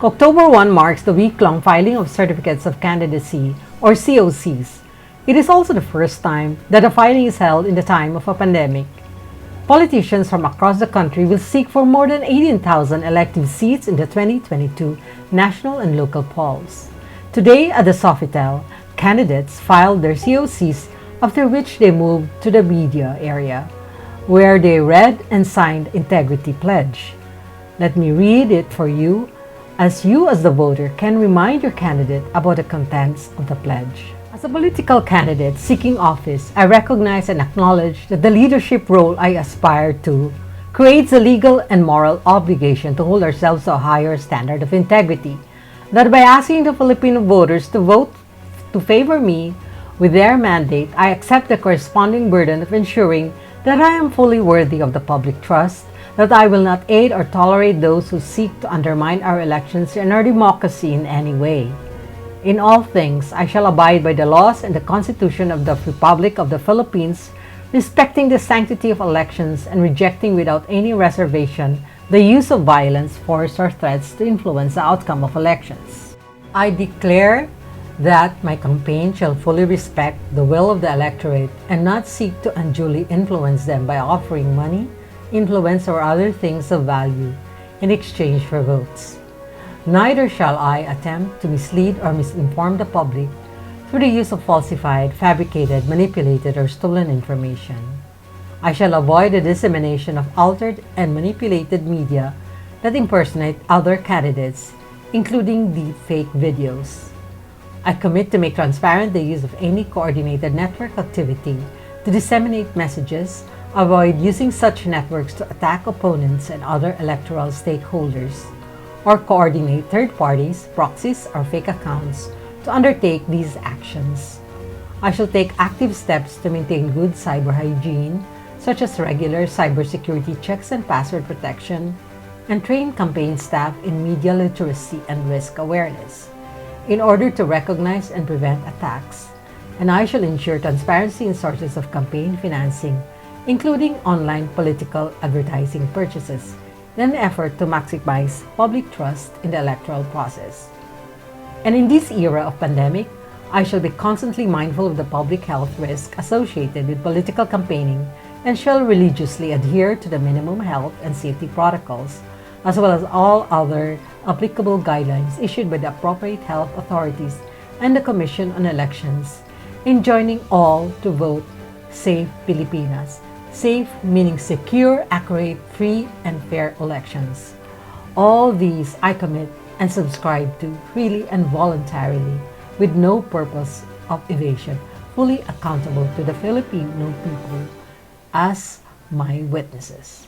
October 1 marks the week-long filing of Certificates of Candidacy, or COCs. It is also the first time that a filing is held in the time of a pandemic. Politicians from across the country will seek for more than 18,000 elective seats in the 2022 national and local polls. Today at the Sofitel, candidates filed their COCs, after which they moved to the media area, where they read and signed Integrity Pledge. Let me read it for you, as the voter can remind your candidate about the contents of the pledge. As a political candidate seeking office, I recognize and acknowledge that the leadership role I aspire to creates a legal and moral obligation to hold ourselves to a higher standard of integrity. That by asking the Filipino voters to vote to favor me with their mandate, I accept the corresponding burden of ensuring that I am fully worthy of the public trust, that I will not aid or tolerate those who seek to undermine our elections and our democracy in any way. In all things, I shall abide by the laws and the Constitution of the Republic of the Philippines, respecting the sanctity of elections and rejecting without any reservation the use of violence, force, or threats to influence the outcome of elections. I declare that my campaign shall fully respect the will of the electorate and not seek to unduly influence them by offering money, influence, or other things of value in exchange for votes. Neither shall I attempt to mislead or misinform the public through the use of falsified, fabricated, manipulated, or stolen information. I shall avoid the dissemination of altered and manipulated media that impersonate other candidates, including deep fake videos. I commit to make transparent the use of any coordinated network activity to disseminate messages, avoid using such networks to attack opponents and other electoral stakeholders, or coordinate third parties, proxies, or fake accounts to undertake these actions. I shall take active steps to maintain good cyber hygiene, such as regular cybersecurity checks and password protection, and train campaign staff in media literacy and risk awareness in order to recognize and prevent attacks. And I shall ensure transparency in sources of campaign financing, including online political advertising purchases, in an effort to maximize public trust in the electoral process. And in this era of pandemic, I shall be constantly mindful of the public health risk associated with political campaigning and shall religiously adhere to the minimum health and safety protocols, as well as all other applicable guidelines issued by the appropriate health authorities and the Commission on Elections, enjoining all to vote Safe Pilipinas. Safe meaning secure, accurate, free, and fair elections. All these I commit and subscribe to freely and voluntarily, with no purpose of evasion, fully accountable to the Filipino people as my witnesses.